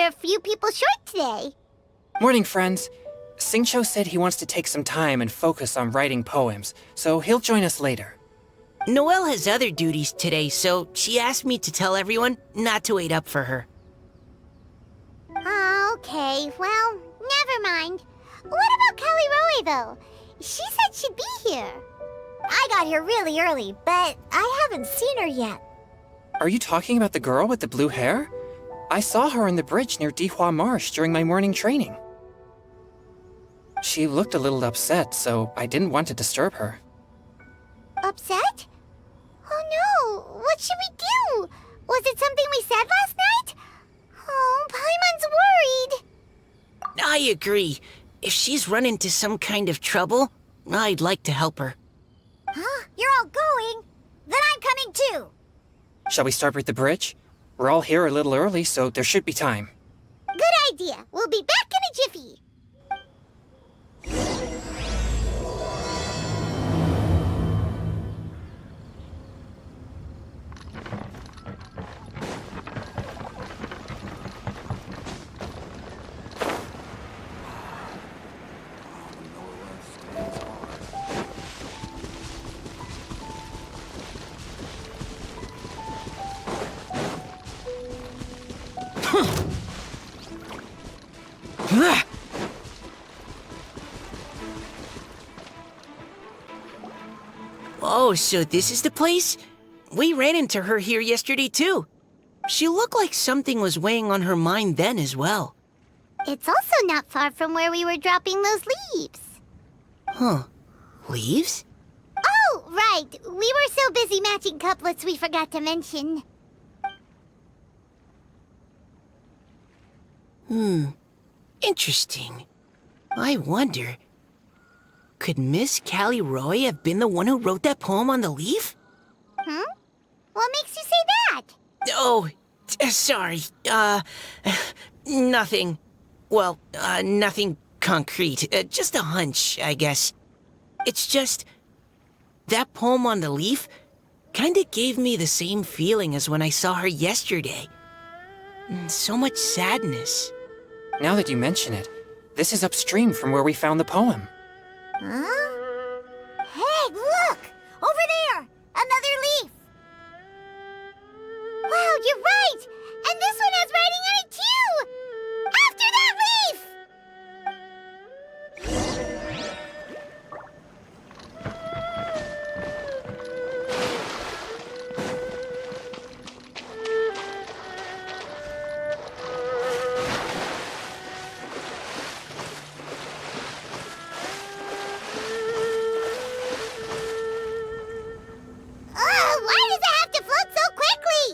we're a few people short today. Morning, friends. Singcho said he wants to take some time and focus on writing poems, so he'll join us later. Noelle has other duties today, so she asked me to tell everyone not to wait up for her. Oh, okay. Well, never mind. What about Kelly Roy, though? She said she'd be here. I got here really early, but I haven't seen her yet. Are you talking about the girl with the blue hair? I saw her on the bridge near Dihua Marsh during my morning training. She looked a little upset, so I didn't want to disturb her. Upset? Oh no, what should we do? Was it something we said last night? Oh, Paimon's worried. I agree. If she's run into some kind of trouble, I'd like to help her. Huh? You're all going? Then I'm coming too. Shall we start with the bridge? We're all here a little early, so there should be time. Good idea. We'll be back in a jiffy. Oh, so this is the place? We ran into her here yesterday, too. She looked like something was weighing on her mind then as well. It's also not far from where we were dropping those leaves. Huh. Leaves? Oh, right. We were so busy matching couplets we forgot to mention. Interesting. I wonder, could Miss Callie Roy have been the one who wrote that poem on the leaf? What makes you say that? Oh, sorry. Nothing. Well, nothing concrete. Just a hunch, I guess. It's just, that poem on the leaf kinda gave me the same feeling as when I saw her yesterday. So much sadness. Now that you mention it, this is upstream from where we found the poem. Huh? Hey, look! Over there! Another leaf! Wow, you're right! And this one has writing on it too! After that leaf! Why does it have to float so quickly?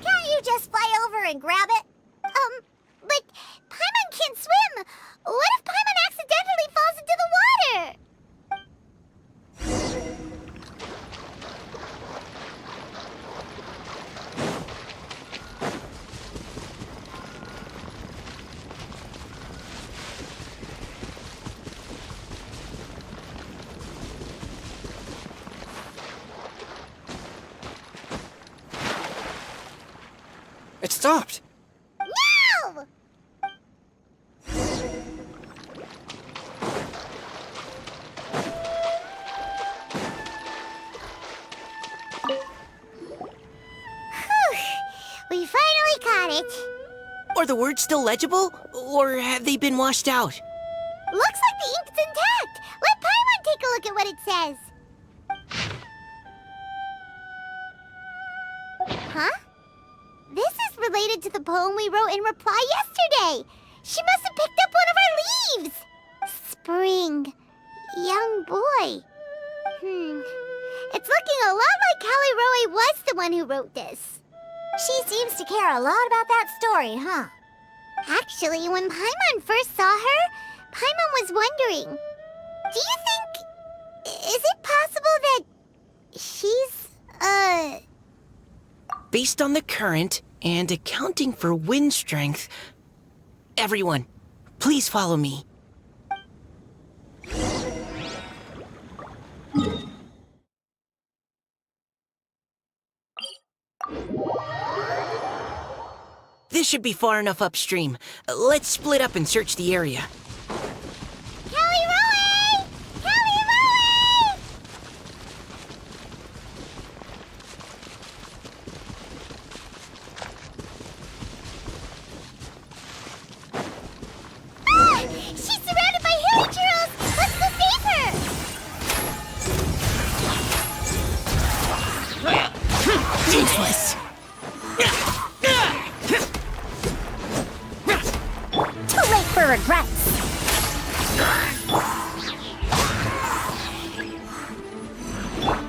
Can't you just fly over and grab it? But Paimon can't swim. What if Paimon accidentally falls into the water? It stopped! No! We finally caught it. Are the words still legible, or have they been washed out? Looks like the ink's intact. Let Paimon take a look at what it says. Huh? This is related to the poem we wrote in reply yesterday. She must have picked up one of our leaves. Spring. Young boy. It's looking a lot like Callie Roy was the one who wrote this. She seems to care a lot about that story, huh? Actually, when Paimon first saw her, Paimon was wondering, do Is it possible that she's, Based on the current and accounting for wind strength, everyone, please follow me. This should be far enough upstream. Let's split up and search the area. Kelly Roe! Kelly Roe! Ah! She's surrounded by hilly churros! Let's go save her! Useless! Too late for regrets!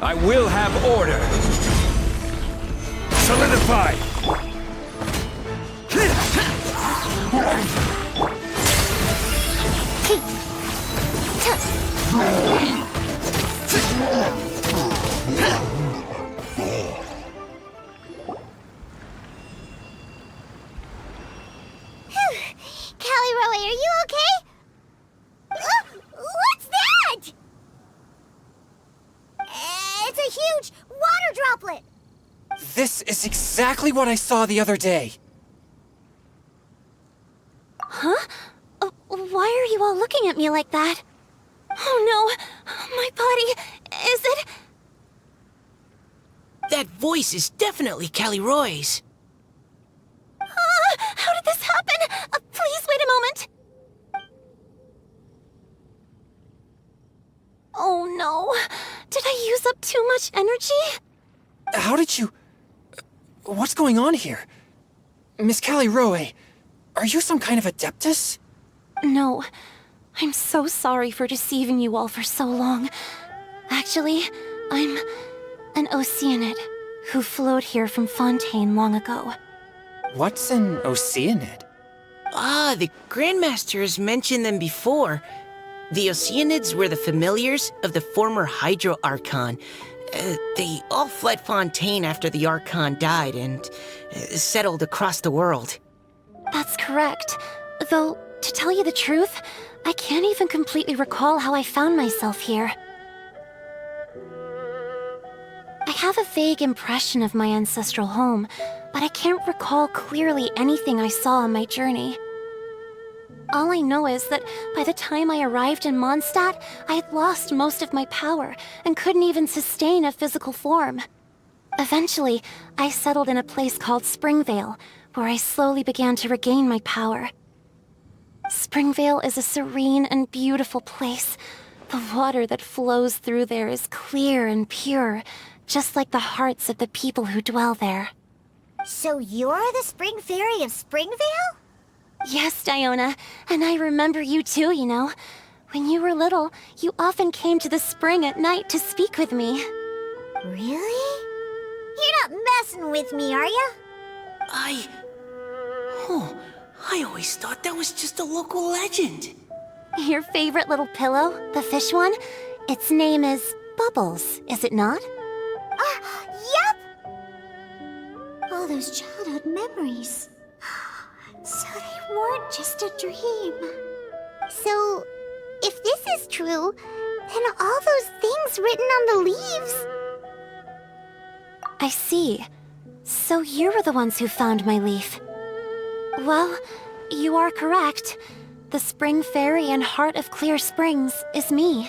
I will have order. Solidify. Callie Roe, are you okay? What's that? It's a huge water droplet! This is exactly what I saw the other day. Huh? Why are you all looking at me like that? Oh no! My body... is it... That voice is definitely Callie Roy's. How did this happen? Please wait a moment. Oh no. Did I use up too much energy? How did you... What's going on here? Miss Callie Roe, are you some kind of adeptus? No. I'm so sorry for deceiving you all for so long. Actually, I'm an Oceanid who flowed here from Fontaine long ago. What's an Oceanid? Ah, the Grandmaster has mentioned them before. The Oceanids were the familiars of the former Hydro Archon. They all fled Fontaine after the Archon died and settled across the world. That's correct. Though, to tell you the truth, I can't even completely recall how I found myself here. I have a vague impression of my ancestral home, but I can't recall clearly anything I saw on my journey. All I know is that by the time I arrived in Mondstadt, I had lost most of my power and couldn't even sustain a physical form. Eventually, I settled in a place called Springvale, where I slowly began to regain my power. Springvale is a serene and beautiful place. The water that flows through there is clear and pure, just like the hearts of the people who dwell there. So you're the Spring Fairy of Springvale? Yes, Diona, and I remember you too, you know. When you were little, you often came to the spring at night to speak with me. Really? You're not messing with me, are ya? I always thought that was just a local legend. Your favorite little pillow, the fish one? Its name is Bubbles, is it not? Yep! All those childhood memories. So they weren't just a dream. So, if this is true, then all those things written on the leaves... I see. So you were the ones who found my leaf. Well, you are correct. The Spring Fairy and Heart of Clear Springs is me.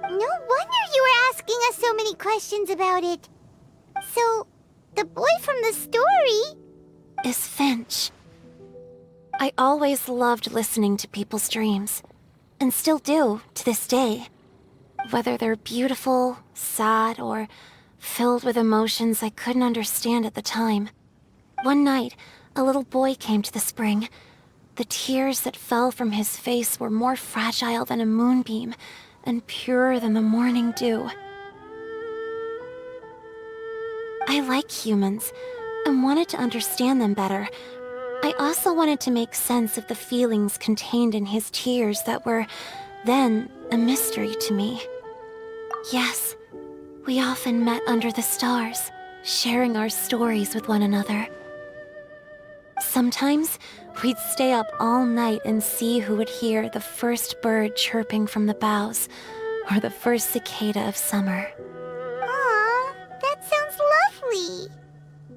No wonder you were asking us so many questions about it. So, the boy from the story... Is Finch. I always loved listening to people's dreams, and still do to this day. Whether they're beautiful, sad, or filled with emotions I couldn't understand at the time. One night, a little boy came to the spring. The tears that fell from his face were more fragile than a moonbeam, and purer than the morning dew. I like humans, and wanted to understand them better. I also wanted to make sense of the feelings contained in his tears that were, then, a mystery to me. Yes, we often met under the stars, sharing our stories with one another. Sometimes, we'd stay up all night and see who would hear the first bird chirping from the boughs, or the first cicada of summer. Aw, that sounds lovely.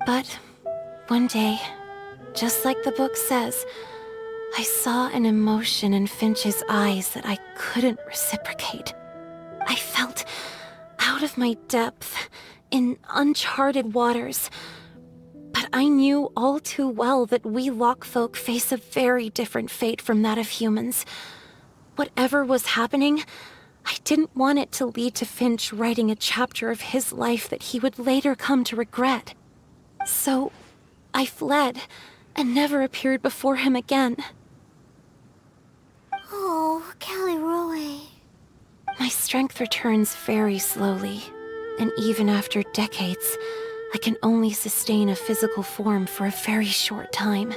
But one day, just like the book says, I saw an emotion in Finch's eyes that I couldn't reciprocate. I felt out of my depth, in uncharted waters. But I knew all too well that we Lockfolk face a very different fate from that of humans. Whatever was happening, I didn't want it to lead to Finch writing a chapter of his life that he would later come to regret. So, I fled, and never appeared before him again. Oh, Caliroe. My strength returns very slowly, and even after decades, I can only sustain a physical form for a very short time.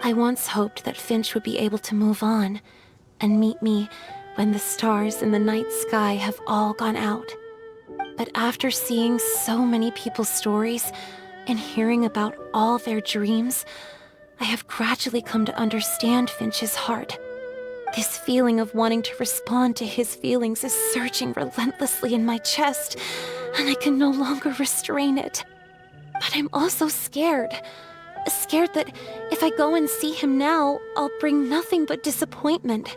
I once hoped that Finch would be able to move on, and meet me when the stars in the night sky have all gone out. But after seeing so many people's stories, and hearing about all their dreams, I have gradually come to understand Finch's heart. This feeling of wanting to respond to his feelings is surging relentlessly in my chest, and I can no longer restrain it. But I'm also scared. Scared that if I go and see him now, I'll bring nothing but disappointment,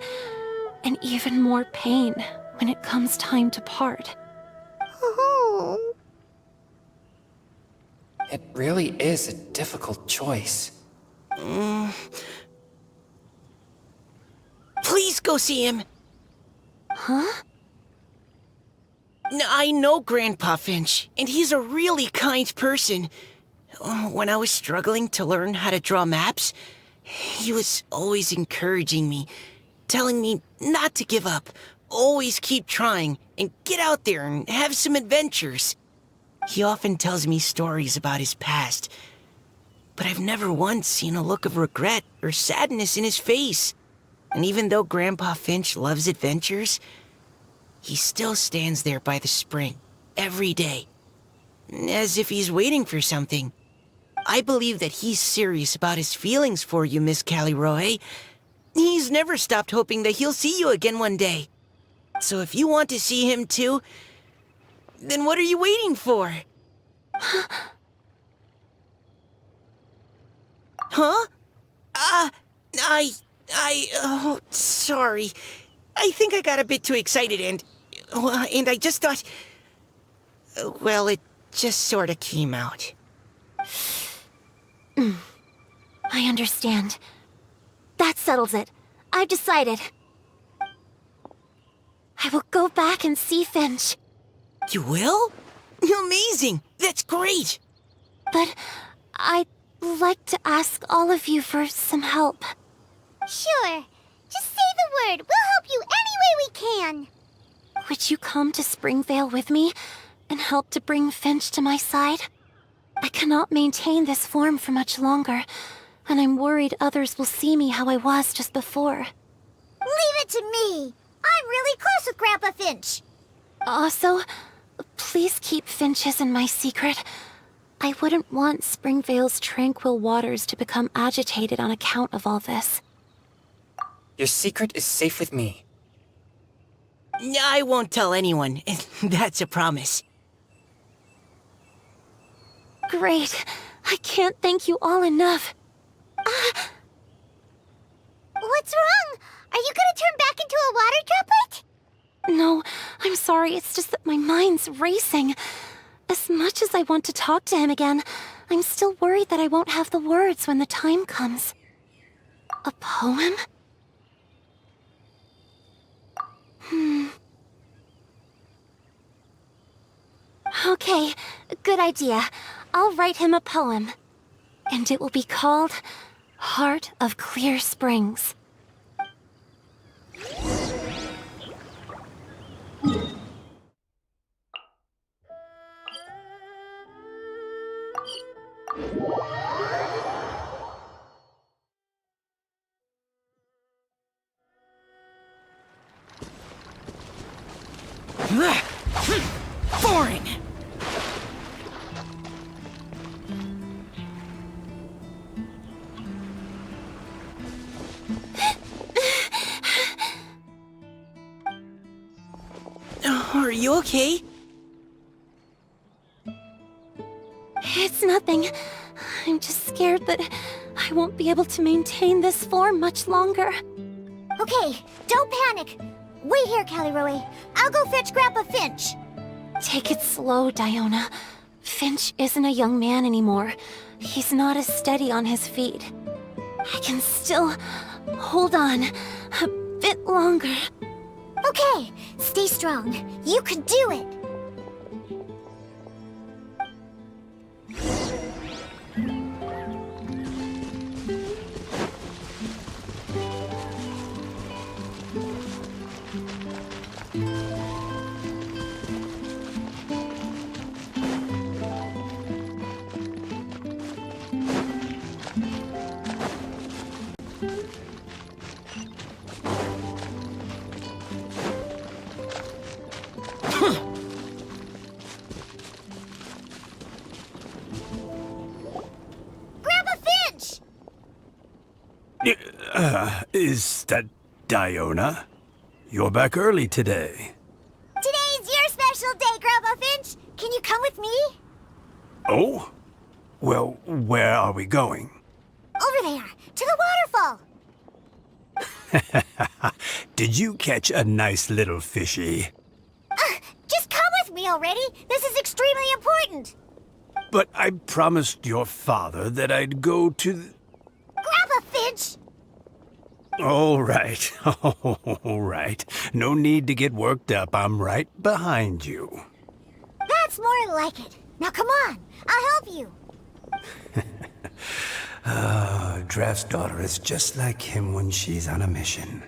and even more pain when it comes time to part. Oh. It really is a difficult choice. Please go see him. Huh? I know Grandpa Finch, and he's a really kind person. When I was struggling to learn how to draw maps, he was always encouraging me, telling me not to give up, always keep trying, and get out there and have some adventures. He often tells me stories about his past, but I've never once seen a look of regret or sadness in his face. And even though Grandpa Finch loves adventures, he still stands there by the spring, every day, as if he's waiting for something. I believe that he's serious about his feelings for you, Miss Caliroe. He's never stopped hoping that he'll see you again one day. So if you want to see him too, then what are you waiting for? Huh? Oh, sorry. I think I got a bit too excited and I just thought, well, it just sort of came out. I understand. That settles it. I've decided. I will go back and see Finch. You will? Amazing! That's great! But I'd like to ask all of you for some help. Sure. Just say the word. We'll help you any way we can. Would you come to Springvale with me and help to bring Finch to my side? I cannot maintain this form for much longer, and I'm worried others will see me how I was just before. Leave it to me. I'm really close with Grandpa Finch. Also, please keep Finch's in my secret. I wouldn't want Springvale's tranquil waters to become agitated on account of all this. Your secret is safe with me. I won't tell anyone. That's a promise. Great. I can't thank you all enough. What's wrong? Are you gonna turn back into a water droplet? No, I'm sorry. It's just that my mind's racing. As much as I want to talk to him again, I'm still worried that I won't have the words when the time comes. A poem? Okay, good idea. I'll write him a poem. And it will be called Heart of Clear Springs. boring! Are you okay? It's nothing. I'm just scared that I won't be able to maintain this form much longer. Okay, don't panic. Wait here, Caliroe. I'll go fetch Grandpa Finch. Take it slow, Diona. Finch isn't a young man anymore. He's not as steady on his feet. I can still hold on a bit longer. Okay, stay strong. You can do it. Grandpa Finch! Is that Diona? You're back early today. Today's your special day, Grandpa Finch. Can you come with me? Oh? Well, where are we going? Over there, to the waterfall. Did you catch a nice little fishy? Just come with me already. This is extremely important. But I promised your father that I'd go to Grandpa Finch! All right. All right. No need to get worked up. I'm right behind you. That's more like it. Now come on, I'll help you. Draft's daughter is just like him when she's on a mission.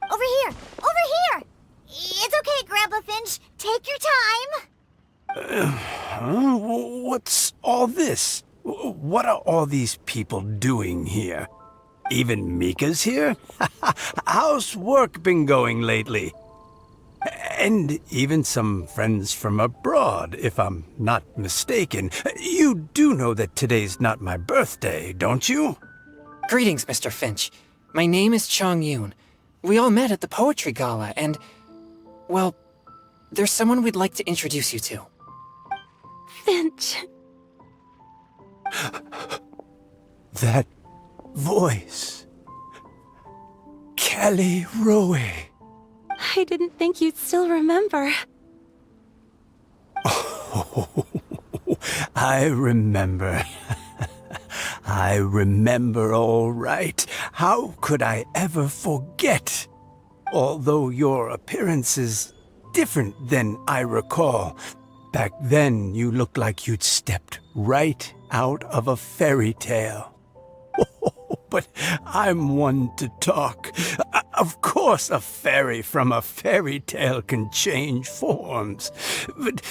Over here! Over here! It's okay, Grandpa Finch. Take your time. What's all this? What are all these people doing here? Even Mika's here? How's work been going lately? And even some friends from abroad, if I'm not mistaken. You do know that today's not my birthday, don't you? Greetings, Mr. Finch. My name is Chong Yoon. We all met at the poetry gala, and, well, there's someone we'd like to introduce you to. Finch. That voice. Callie Rowe. I didn't think you'd still remember. Oh, I remember. I remember all right. How could I ever forget? Although your appearance is different than I recall. Back then, you looked like you'd stepped right out of a fairy tale. But I'm one to talk. Of course a fairy from a fairy tale can change forms. But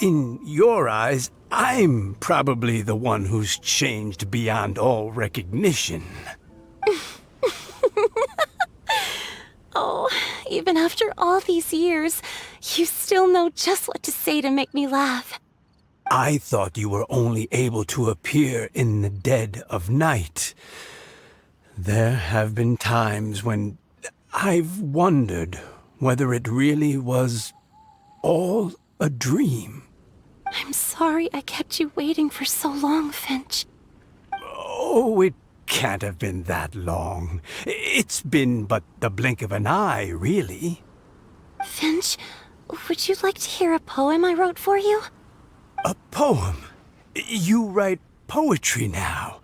in your eyes, I'm probably the one who's changed beyond all recognition. Oh, even after all these years, you still know just what to say to make me laugh. I thought you were only able to appear in the dead of night. There have been times when I've wondered whether it really was all a dream. I'm sorry I kept you waiting for so long, Finch. Oh, it can't have been that long. It's been but the blink of an eye, really. Finch, would you like to hear a poem I wrote for you? A poem? You write poetry now?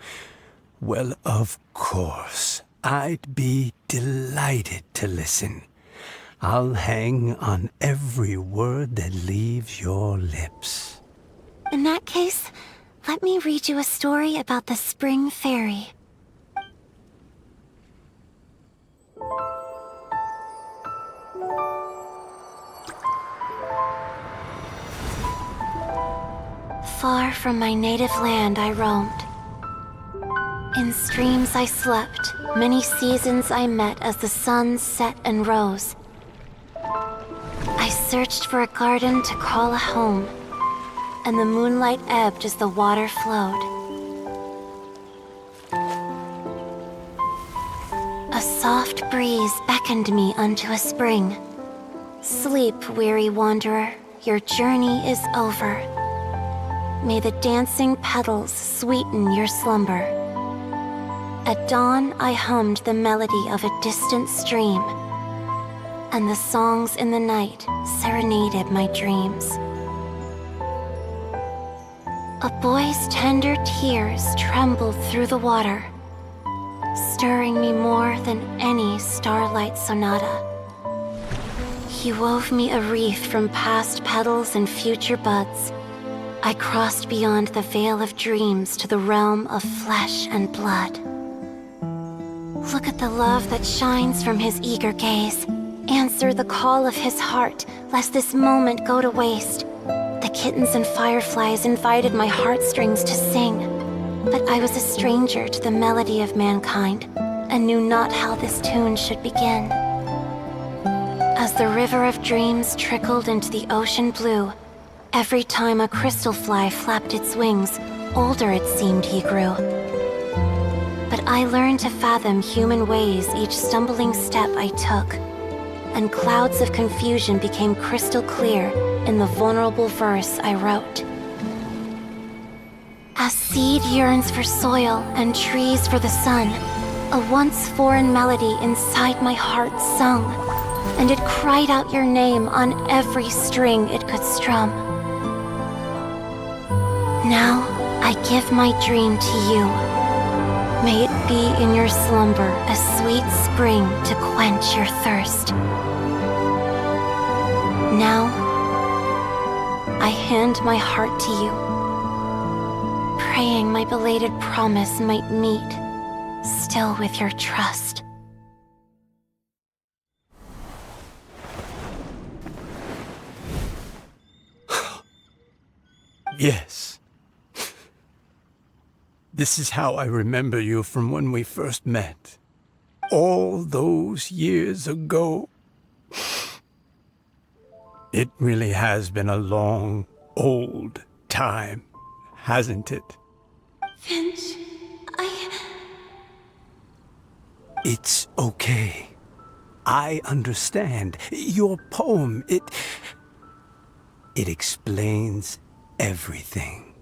Well, of course. I'd be delighted to listen. I'll hang on every word that leaves your lips. In that case, let me read you a story about the Spring Fairy. Far from my native land I roamed. In streams I slept, many seasons I met as the sun set and rose. I searched for a garden to call a home, and the moonlight ebbed as the water flowed. A soft breeze beckoned me unto a spring. Sleep, weary wanderer, your journey is over. May the dancing petals sweeten your slumber. At dawn, I hummed the melody of a distant stream, and the songs in the night serenaded my dreams. A boy's tender tears trembled through the water, stirring me more than any starlight sonata. He wove me a wreath from past petals and future buds. I crossed beyond the veil of dreams to the realm of flesh and blood. Look at the love that shines from his eager gaze. Answer the call of his heart, lest this moment go to waste. The kittens and fireflies invited my heartstrings to sing, but I was a stranger to the melody of mankind, and knew not how this tune should begin. As the river of dreams trickled into the ocean blue, every time a crystal fly flapped its wings, older it seemed he grew. But I learned to fathom human ways each stumbling step I took, and clouds of confusion became crystal clear in the vulnerable verse I wrote. As seed yearns for soil and trees for the sun, a once foreign melody inside my heart sung, and it cried out your name on every string it could strum. Now I give my dream to you. May it be in your slumber a sweet spring to quench your thirst. Now, I hand my heart to you, praying my belated promise might meet, still with your trust. Yes. This is how I remember you from when we first met. All those years ago. It really has been a long, old time, hasn't it? Finch, It's okay. I understand. Your poem, it explains everything.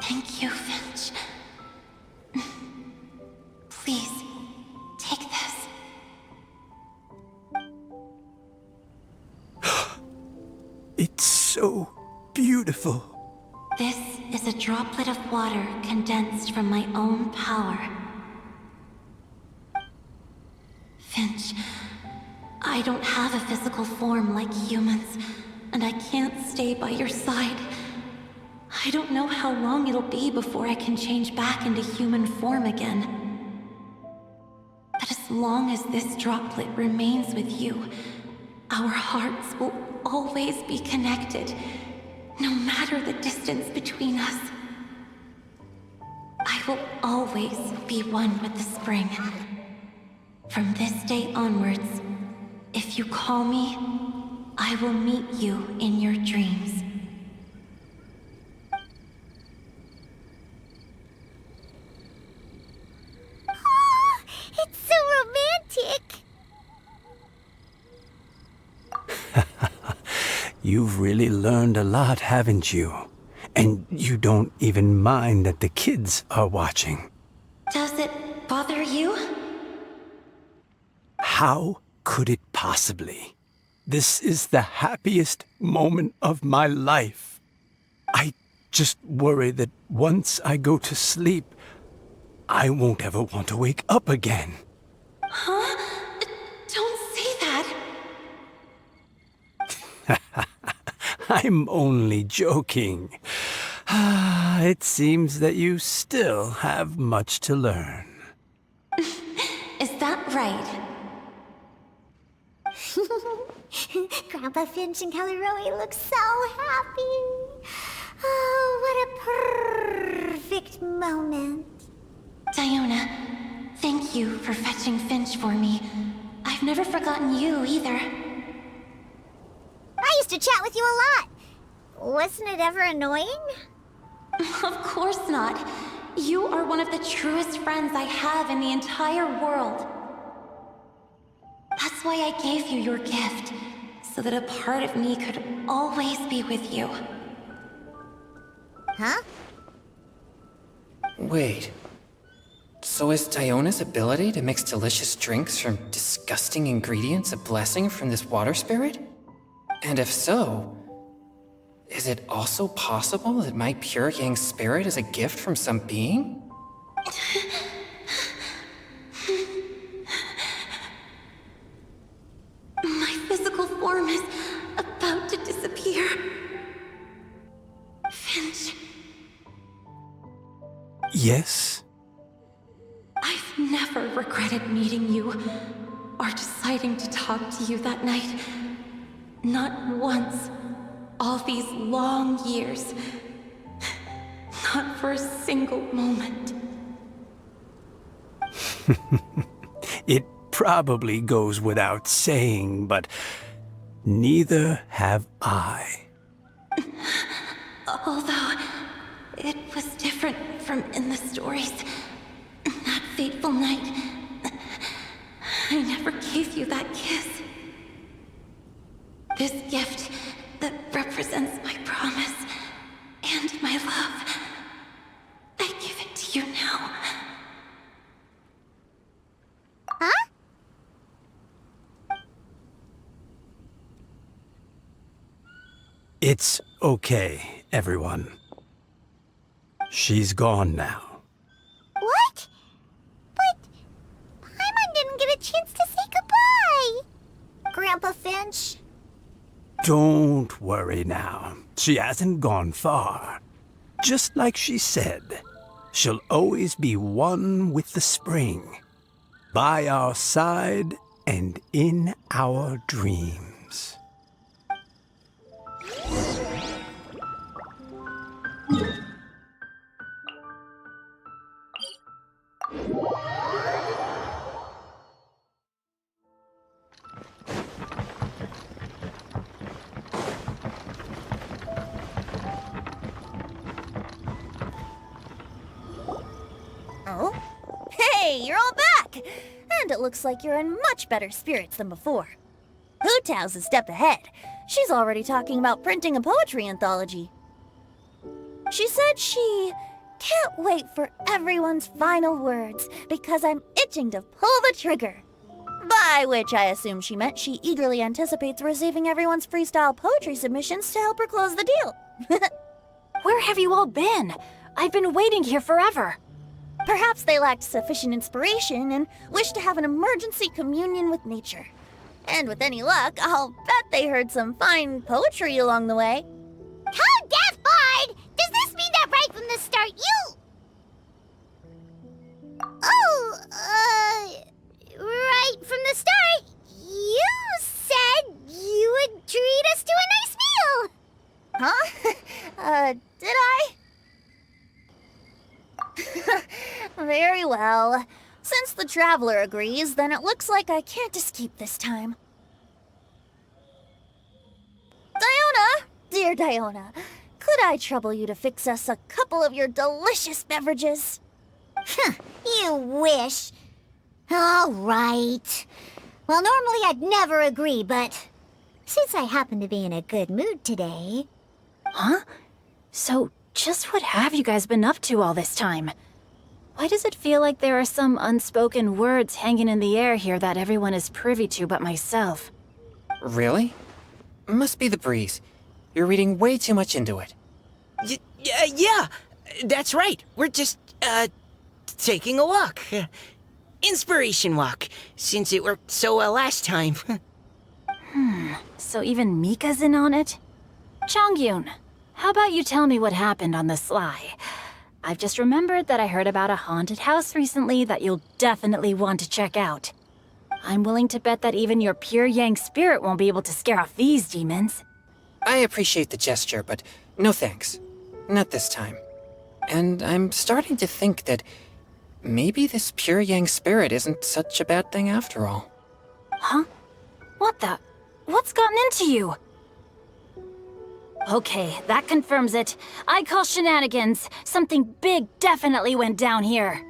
Thank you, Finch. Please, take this. It's so beautiful. This is a droplet of water condensed from my own power. Finch, I don't have a physical form like humans, and I can't stay by your side. I don't know how long it'll be before I can change back into human form again. But as long as this droplet remains with you, our hearts will always be connected, no matter the distance between us. I will always be one with the spring. From this day onwards, if you call me, I will meet you in your dreams. Oh, it's so romantic! You've really learned a lot, haven't you? And you don't even mind that the kids are watching. Does it bother you? How could it possibly? This is the happiest moment of my life. I just worry that once I go to sleep, I won't ever want to wake up again. Huh? Don't say that. I'm only joking. It seems that you still have much to learn. Is that right? Grandpa Finch and Kelly Rowie look so happy. Oh, what a perfect moment. Diona, thank you for fetching Finch for me. I've never forgotten you either. I used to chat with you a lot. Wasn't it ever annoying? Of course not. You are one of the truest friends I have in the entire world. That's why I gave you your gift, so that a part of me could always be with you. Huh? Wait. So is Diona's ability to mix delicious drinks from disgusting ingredients a blessing from this water spirit? And if so, is it also possible that my pure yang spirit is a gift from some being? My physical form is about to disappear. Finch, Yes? I've never regretted meeting you or deciding to talk to you that night. Not once. All these long years. Not for a single moment. It probably goes without saying, but neither have I. Although, it was different from in the stories. That fateful night, I never gave you that kiss. This gift that represents my promise and my love, I give it to you now. Huh? It's okay, everyone. She's gone now. What? But Paimon didn't get a chance to say goodbye. Grandpa Finch. Don't worry now. She hasn't gone far. Just like she said, she'll always be one with the spring. By our side and in our dreams. Oh? Hey, you're all back! And it looks like you're in much better spirits than before. Hu Tao's a step ahead. She's already talking about printing a poetry anthology. She said she can't wait for everyone's final words because I'm itching to pull the trigger. By which I assume she meant she eagerly anticipates receiving everyone's freestyle poetry submissions to help her close the deal. Where have you all been? I've been waiting here forever. Perhaps they lacked sufficient inspiration and wished to have an emergency communion with nature. And with any luck, I'll bet they heard some fine poetry along the way. How deaf Bard! Does this mean that right from the start you... right from the start, you said you would treat us to a nice meal! Huh? Did I? Very well. Since the Traveler agrees, then it looks like I can't escape this time. Diona! Dear Diona, could I trouble you to fix us a couple of your delicious beverages? You wish. All right. Well, normally I'd never agree, but since I happen to be in a good mood today... Huh? So, just what have you guys been up to all this time? Why does it feel like there are some unspoken words hanging in the air here that everyone is privy to but myself? Really? Must be the breeze. You're reading way too much into it. Yeah, that's right. We're just, taking a walk. Inspiration walk, since it worked so well last time. So even Mika's in on it? Chongyun, how about you tell me what happened on the sly? I've just remembered that I heard about a haunted house recently that you'll definitely want to check out. I'm willing to bet that even your pure yang spirit won't be able to scare off these demons. I appreciate the gesture, but no thanks. Not this time. And I'm starting to think that maybe this pure yang spirit isn't such a bad thing after all. Huh? What the? What's gotten into you? Okay, that confirms it. I call shenanigans. Something big definitely went down here.